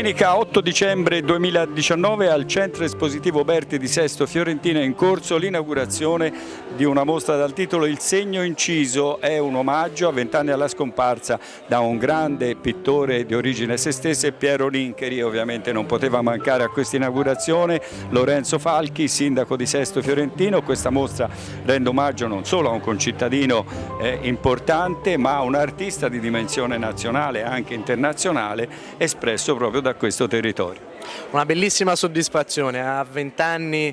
Domenica 8 dicembre 2019 al Centro Espositivo Berti di Sesto Fiorentina è in corso l'inaugurazione di una mostra dal titolo Il segno inciso. È un omaggio a 20 anni alla scomparsa da un grande pittore di origine sestese, Piero Nincheri. Ovviamente non poteva mancare a questa inaugurazione Lorenzo Falchi, sindaco di Sesto Fiorentino. Questa mostra rende omaggio non solo a un concittadino importante, ma a un artista di dimensione nazionale e anche internazionale, espresso proprio da questo territorio. Una bellissima soddisfazione. A 20 anni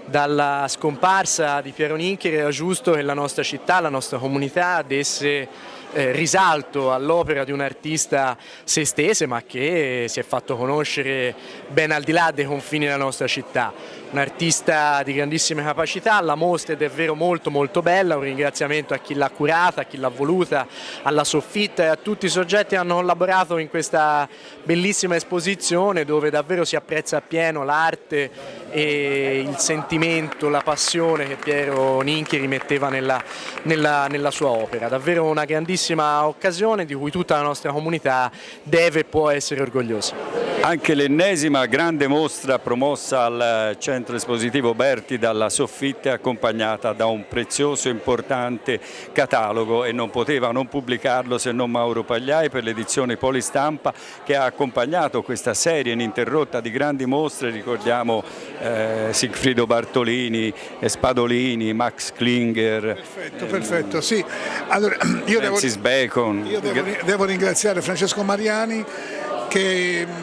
dalla scomparsa di Piero Nincheri era giusto che la nostra città, la nostra comunità desse risalto all'opera di un artista sestese, ma che si è fatto conoscere ben al di là dei confini della nostra città. Un artista di grandissime capacità. La mostra è davvero molto bella. Un ringraziamento a chi l'ha curata, a chi l'ha voluta, alla soffitta e a tutti i soggetti che hanno collaborato in questa bellissima esposizione, dove davvero si apprezza appieno l'arte e il sentimento, la passione che Piero Nincheri metteva nella sua opera. Davvero una grandissima occasione di cui tutta la nostra comunità deve e può essere orgogliosa. Anche l'ennesima grande mostra promossa al Centro Espositivo Berti dalla Soffitta è accompagnata da un prezioso e importante catalogo, e non poteva non pubblicarlo se non Mauro Pagliai per l'edizione Polistampa che ha accompagnato questa serie ininterrotta di grandi mostre. Ricordiamo Sigfrido Bartolini, Spadolini, Max Klinger. Perfetto, sì. Allora, io devo ringraziare Francesco Mariani,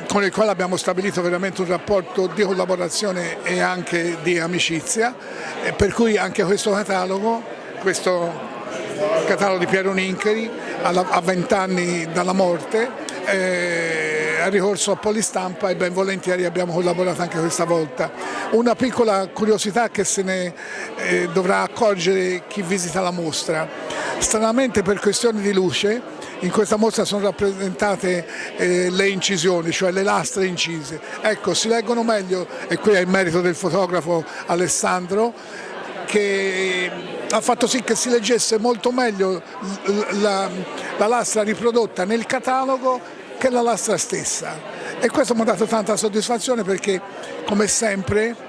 con il quale abbiamo stabilito veramente un rapporto di collaborazione e anche di amicizia, per cui anche questo catalogo di Piero Nincheri a 20 anni dalla morte ha ricorso a Polistampa e ben volentieri abbiamo collaborato anche questa volta. Una piccola curiosità che se ne dovrà accorgere chi visita la mostra: stranamente, per questioni di luce, in questa mostra sono rappresentate le incisioni, cioè le lastre incise. Ecco, si leggono meglio, e qui è il merito del fotografo Alessandro, che ha fatto sì che si leggesse molto meglio la lastra riprodotta nel catalogo che la lastra stessa, e questo mi ha dato tanta soddisfazione, perché come sempre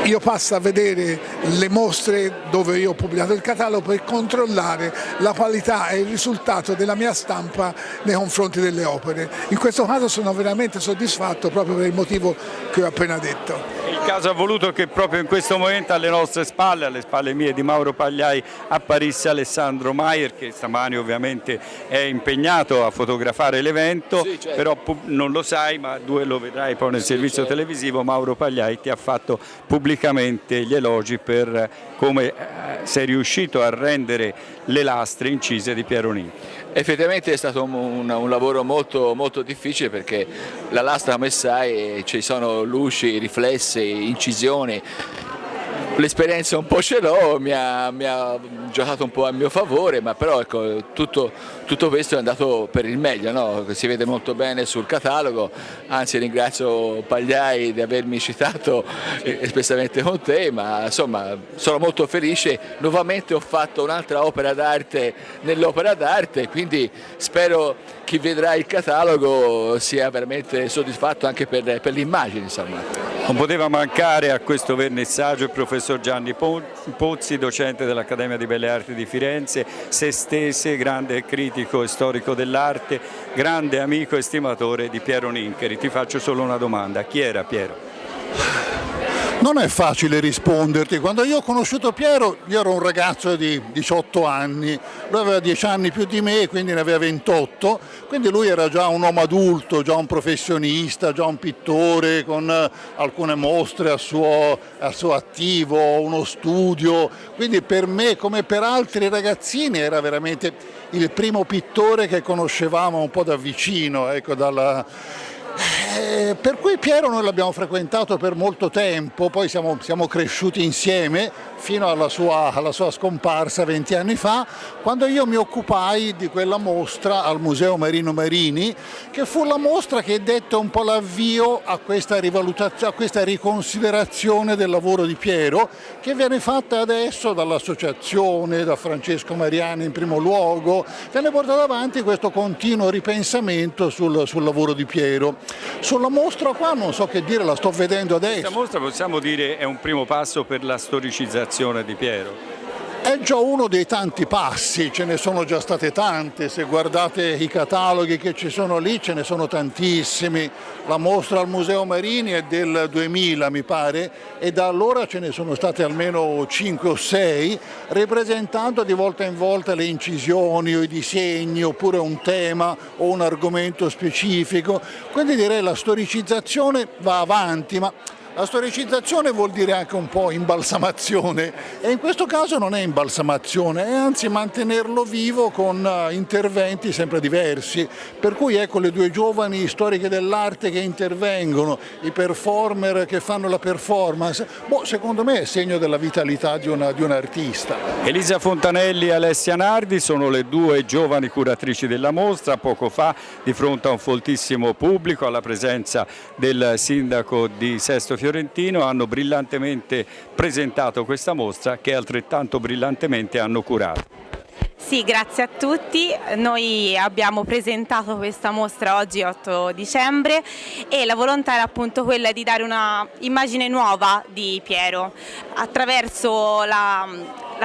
io passo a vedere le mostre dove io ho pubblicato il catalogo per controllare la qualità e il risultato della mia stampa nei confronti delle opere. In questo caso sono veramente soddisfatto proprio per il motivo che ho appena detto. Il caso ha voluto che proprio in questo momento alle nostre spalle, alle spalle mie di Mauro Pagliai, apparisse Alessandro Maier, che stamani ovviamente è impegnato a fotografare l'evento, sì, certo. Però non lo sai, ma lo vedrai poi nel servizio certo. televisivo. Mauro Pagliai ti ha fatto pubblicamente gli elogi per come sei riuscito a rendere le lastre incise di Piero Nincheri. Effettivamente è stato un lavoro molto difficile, perché la lastra, come sai, ci sono luci, riflessi, incisioni. L'esperienza un po' ce l'ho, mi ha giocato un po' a mio favore, ma però ecco, tutto questo è andato per il meglio, no? Si vede molto bene sul catalogo, anzi ringrazio Pagliai di avermi citato espressamente con te, ma insomma sono molto felice. Nuovamente ho fatto un'altra opera d'arte nell'opera d'arte, quindi spero chi vedrà il catalogo sia veramente soddisfatto anche per l'immagine, insomma. Non poteva mancare a questo vernissaggio il professor Gianni Pozzi, docente dell'Accademia di Belle Arti di Firenze, sestese, grande critico e storico dell'arte, grande amico e stimatore di Piero Nincheri. Ti faccio solo una domanda: chi era Piero? Non è facile risponderti. Quando io ho conosciuto Piero, io ero un ragazzo di 18 anni, lui aveva 10 anni più di me, quindi ne aveva 28, quindi lui era già un uomo adulto, già un professionista, già un pittore con alcune mostre a suo attivo, uno studio, quindi per me, come per altri ragazzini, era veramente il primo pittore che conoscevamo un po' da vicino, ecco, Per cui Piero noi l'abbiamo frequentato per molto tempo, poi siamo cresciuti insieme fino alla sua scomparsa 20 anni fa, quando io mi occupai di quella mostra al Museo Marino Marini, che fu la mostra che dette un po' l'avvio a questa rivalutazione, a questa riconsiderazione del lavoro di Piero, che viene fatta adesso dall'associazione, da Francesco Mariani in primo luogo, viene portato avanti questo continuo ripensamento sul lavoro di Piero. Sulla mostra qua non so che dire, la sto vedendo adesso. Questa mostra possiamo dire è un primo passo per la storicizzazione di Piero. È già uno dei tanti passi, ce ne sono già state tante, se guardate i cataloghi che ci sono lì ce ne sono tantissimi. La mostra al Museo Marini è del 2000 mi pare e da allora ce ne sono state almeno 5 o 6, ripresentando di volta in volta le incisioni o i disegni oppure un tema o un argomento specifico. Quindi direi la storicizzazione va avanti, ma la storicizzazione vuol dire anche un po' imbalsamazione e in questo caso non è imbalsamazione, è anzi mantenerlo vivo con interventi sempre diversi. Per cui ecco le due giovani storiche dell'arte che intervengono, i performer che fanno la performance, secondo me è segno della vitalità di un artista. Elisa Fontanelli e Alessia Nardi sono le due giovani curatrici della mostra. Poco fa, di fronte a un foltissimo pubblico, alla presenza del sindaco di Sesto Fiorentino, hanno brillantemente presentato questa mostra che altrettanto brillantemente hanno curato. Sì, grazie a tutti. Noi abbiamo presentato questa mostra oggi 8 dicembre e la volontà era appunto quella di dare una immagine nuova di Piero attraverso la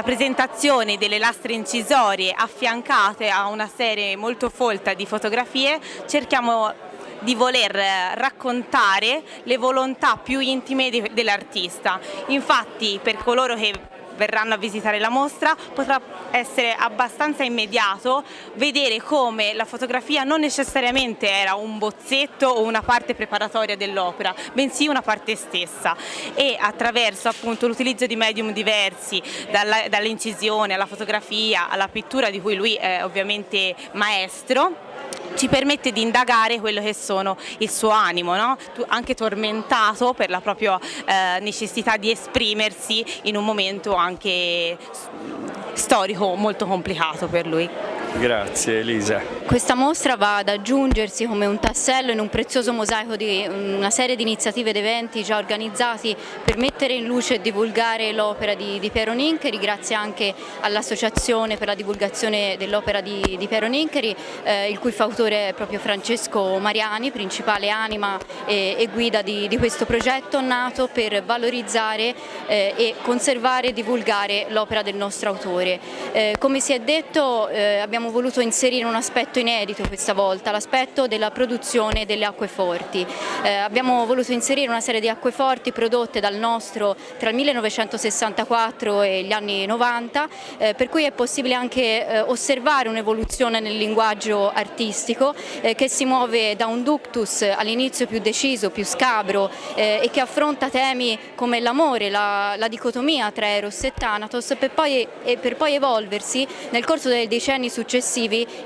presentazione delle lastre incisorie affiancate a una serie molto folta di fotografie. Cerchiamo di voler raccontare le volontà più intime dell'artista. Infatti, per coloro che verranno a visitare la mostra potrà essere abbastanza immediato vedere come la fotografia non necessariamente era un bozzetto o una parte preparatoria dell'opera, bensì una parte stessa, e attraverso appunto l'utilizzo di medium diversi, dall'incisione alla fotografia alla pittura, di cui lui è ovviamente maestro, ci permette di indagare quello che sono il suo animo, no? Anche tormentato per la propria necessità di esprimersi in un momento anche storico molto complicato per lui. Grazie Elisa. Questa mostra va ad aggiungersi come un tassello in un prezioso mosaico di una serie di iniziative ed eventi già organizzati per mettere in luce e divulgare l'opera di Piero Nincheri, grazie anche all'Associazione per la divulgazione dell'opera di Piero Nincheri, il cui fautore è proprio Francesco Mariani, principale anima e guida di questo progetto nato per valorizzare e conservare e divulgare l'opera del nostro autore. Come si è detto, abbiamo voluto inserire un aspetto inedito questa volta, l'aspetto della produzione delle acqueforti. Abbiamo voluto inserire una serie di acqueforti prodotte dal nostro tra il 1964 e gli anni 90, per cui è possibile anche osservare un'evoluzione nel linguaggio artistico che si muove da un ductus all'inizio più deciso, più scabro e che affronta temi come l'amore, la dicotomia tra Eros e Thanatos, per poi evolversi nel corso dei decenni successivi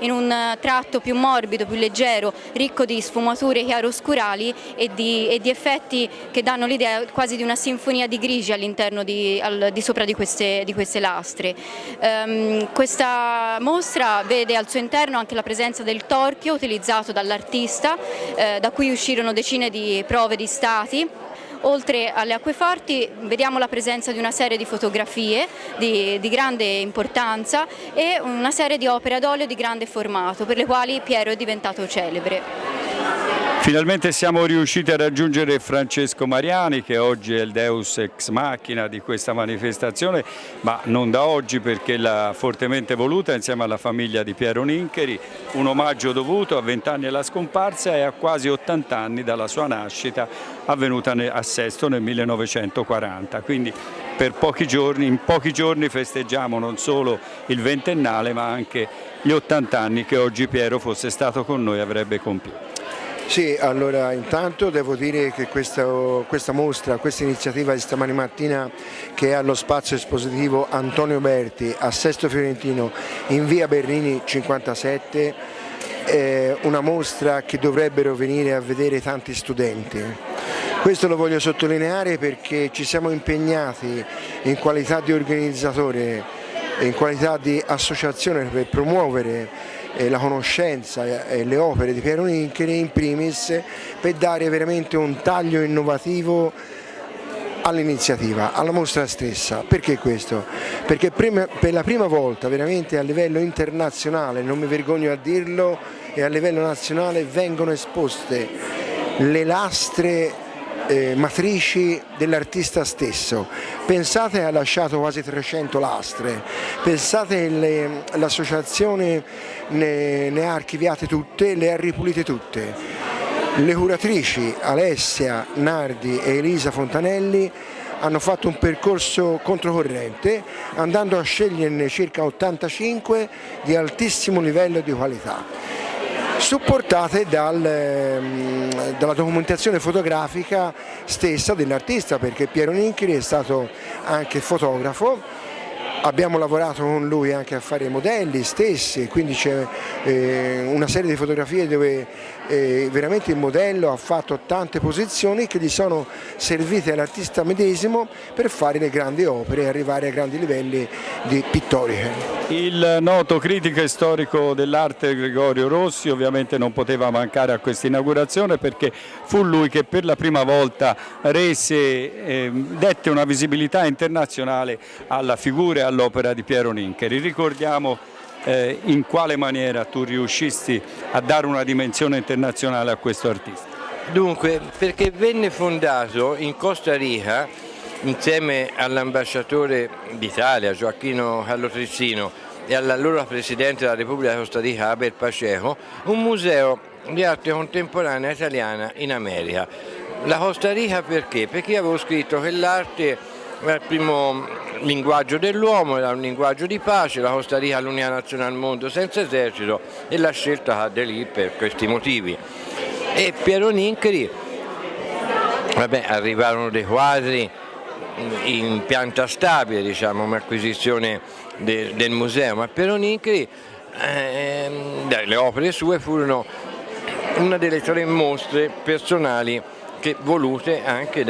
in un tratto più morbido, più leggero, ricco di sfumature chiaroscurali e di effetti che danno l'idea quasi di una sinfonia di grigi all'interno di sopra di queste lastre. Questa mostra vede al suo interno anche la presenza del torchio utilizzato dall'artista, da cui uscirono decine di prove di stati. Oltre alle acqueforti vediamo la presenza di una serie di fotografie di grande importanza e una serie di opere ad olio di grande formato per le quali Piero è diventato celebre. Finalmente siamo riusciti a raggiungere Francesco Mariani, che oggi è il deus ex machina di questa manifestazione, ma non da oggi, perché l'ha fortemente voluta insieme alla famiglia di Piero Nincheri, un omaggio dovuto a 20 anni dalla scomparsa e a quasi 80 anni dalla sua nascita, avvenuta a Sesto nel 1940. Quindi in pochi giorni festeggiamo non solo il ventennale, ma anche gli 80 anni che oggi Piero, fosse stato con noi, avrebbe compiuto. Sì, allora intanto devo dire che questa mostra, questa iniziativa di stamani mattina, che è allo spazio espositivo Antonio Berti a Sesto Fiorentino in via Bernini 57, una mostra che dovrebbero venire a vedere tanti studenti. Questo lo voglio sottolineare perché ci siamo impegnati in qualità di organizzatore, in qualità di associazione per promuovere la conoscenza e le opere di Piero Nincheri in primis, per dare veramente un taglio innovativo all'iniziativa, alla mostra stessa. Perché questo? Perché per la prima volta veramente a livello internazionale, non mi vergogno a dirlo, e a livello nazionale vengono esposte le lastre matrici dell'artista stesso. Pensate, ha lasciato quasi 300 lastre, pensate l'associazione ne ha archiviate tutte, le ha ripulite tutte. Le curatrici Alessia Nardi e Elisa Fontanelli hanno fatto un percorso controcorrente, andando a sceglierne circa 85 di altissimo livello di qualità, supportate dalla documentazione fotografica stessa dell'artista, perché Piero Nincheri è stato anche fotografo. Abbiamo lavorato con lui anche a fare i modelli stessi, quindi c'è una serie di fotografie dove veramente il modello ha fatto tante posizioni che gli sono servite all'artista medesimo per fare le grandi opere e arrivare a grandi livelli pittoriche. Il noto critico e storico dell'arte Gregorio Rossi ovviamente non poteva mancare a questa inaugurazione, perché fu lui che per la prima volta dette una visibilità internazionale alla figura e all'opera di Piero Nincheri. Ricordiamo in quale maniera tu riuscisti a dare una dimensione internazionale a questo artista. Dunque, perché venne fondato in Costa Rica insieme all'ambasciatore d'Italia Gioacchino Callotrissino e all'allora presidente della Repubblica della Costa Rica Abel Pacheco, un museo di arte contemporanea italiana in America. La Costa Rica perché? Perché io avevo scritto che l'arte era il primo linguaggio dell'uomo, era un linguaggio di pace, la Costa Rica è l'unica nazione al mondo senza esercito, e la scelta cadde lì per questi motivi. E Piero Nincheri, arrivarono dei quadri in pianta stabile, diciamo, un'acquisizione del museo, ma Piero Nincheri, le opere sue furono una delle 3 mostre personali che volute anche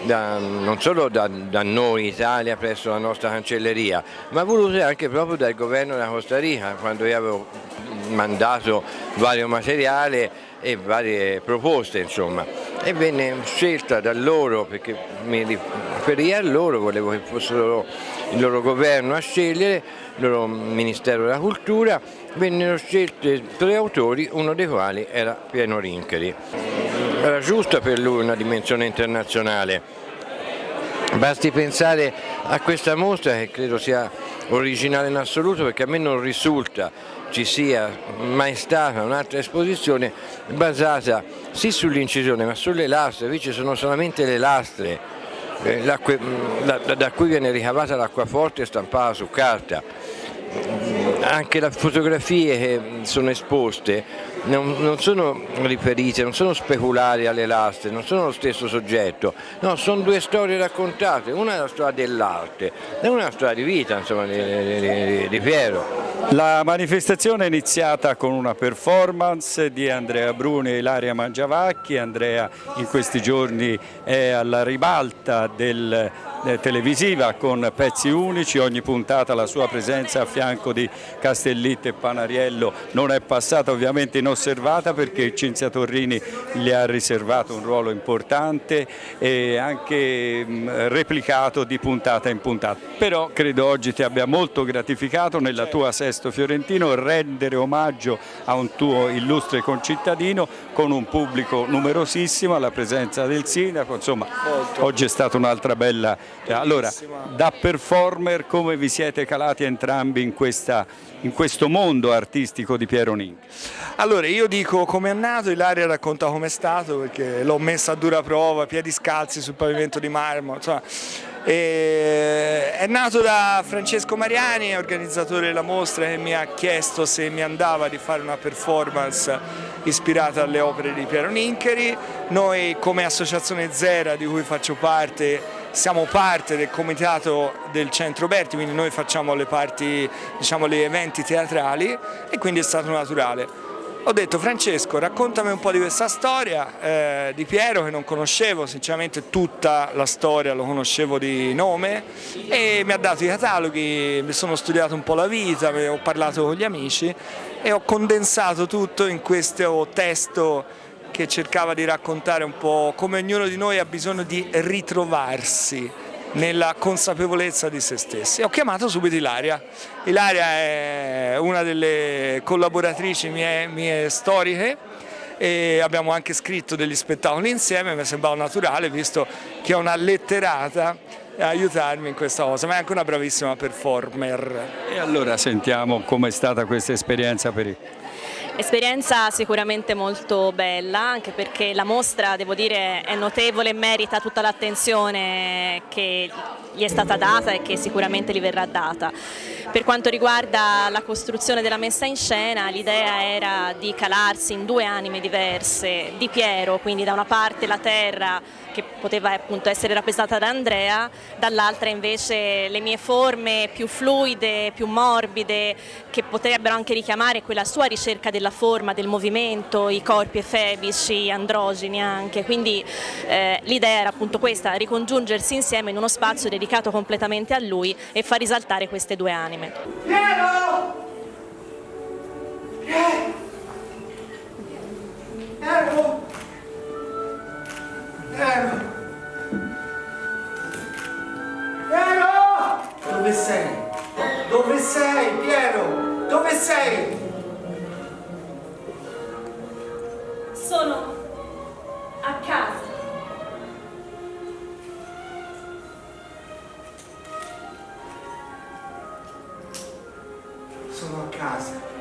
non solo da noi Italia presso la nostra cancelleria, ma volute anche proprio dal governo della Costa Rica, quando io avevo mandato vario materiale e varie proposte, insomma, e venne scelta da loro, perché mi riferii a loro, volevo che fossero il loro governo a scegliere, il loro Ministero della Cultura. Vennero scelte 3 autori, uno dei quali era Piero Nincheri. Era giusta per lui una dimensione internazionale. Basti pensare a questa mostra, che credo sia originale in assoluto, perché a me non risulta ci sia mai stata un'altra esposizione basata sì sull'incisione ma sulle lastre. Qui ci sono solamente le lastre, da cui viene ricavata l'acquaforte stampata su carta. Anche le fotografie che sono esposte non sono riferite, non sono speculari alle lastre, non sono lo stesso soggetto, no, sono 2 storie raccontate, una è la storia dell'arte e una è la storia di vita, insomma, di Piero. La manifestazione è iniziata con una performance di Andrea Bruni e Ilaria Mangiavacchi. Andrea in questi giorni è alla ribalta televisiva con pezzi unici, ogni puntata la sua presenza a fianco di Castellitto e Panariello non è passata ovviamente inosservata, perché Cinzia Torrini gli ha riservato un ruolo importante e anche replicato di puntata in puntata. Però credo oggi ti abbia molto gratificato nella tua Sesto Fiorentino rendere omaggio a un tuo illustre concittadino con un pubblico numerosissimo, alla presenza del sindaco, insomma oggi è stata un'altra bella. Allora, da performer come vi siete calati entrambi in questo mondo artistico di Piero Nincheri? Allora, io dico come è nato, Ilaria racconta come è stato, perché l'ho messa a dura prova, piedi scalzi sul pavimento di marmo, insomma. È nato da Francesco Mariani, organizzatore della mostra, che mi ha chiesto se mi andava di fare una performance ispirata alle opere di Piero Nincheri. Noi come Associazione Zera, di cui faccio parte, siamo parte del comitato del Centro Berti, quindi noi facciamo le parti, diciamo, gli eventi teatrali, e quindi è stato naturale. Ho detto: Francesco, raccontami un po' di questa storia di Piero, che non conoscevo, sinceramente tutta la storia lo conoscevo di nome, e mi ha dato i cataloghi, mi sono studiato un po' la vita, ho parlato con gli amici e ho condensato tutto in questo testo che cercava di raccontare un po' come ognuno di noi ha bisogno di ritrovarsi nella consapevolezza di se stessi. Ho chiamato subito Ilaria. Ilaria è una delle collaboratrici mie storiche e abbiamo anche scritto degli spettacoli insieme, mi sembrava naturale, visto che è una letterata, aiutarmi in questa cosa, ma è anche una bravissima performer. E allora sentiamo com'è stata questa esperienza per Esperienza sicuramente molto bella, anche perché la mostra, devo dire, è notevole e merita tutta l'attenzione che gli è stata data e che sicuramente gli verrà data. Per quanto riguarda la costruzione della messa in scena, l'idea era di calarsi in due anime diverse di Piero, quindi da una parte la terra che poteva appunto essere rappresentata da Andrea, dall'altra invece le mie forme più fluide, più morbide, che potrebbero anche richiamare quella sua ricerca della forma, del movimento, i corpi efebici, androgini anche, quindi l'idea era appunto questa, ricongiungersi insieme in uno spazio dedicato completamente a lui e far risaltare queste due anime. Piero! Piero! Piero! Piero! Dove sei? Dove sei, Piero? Dove sei? Sono a casa. Sono a casa.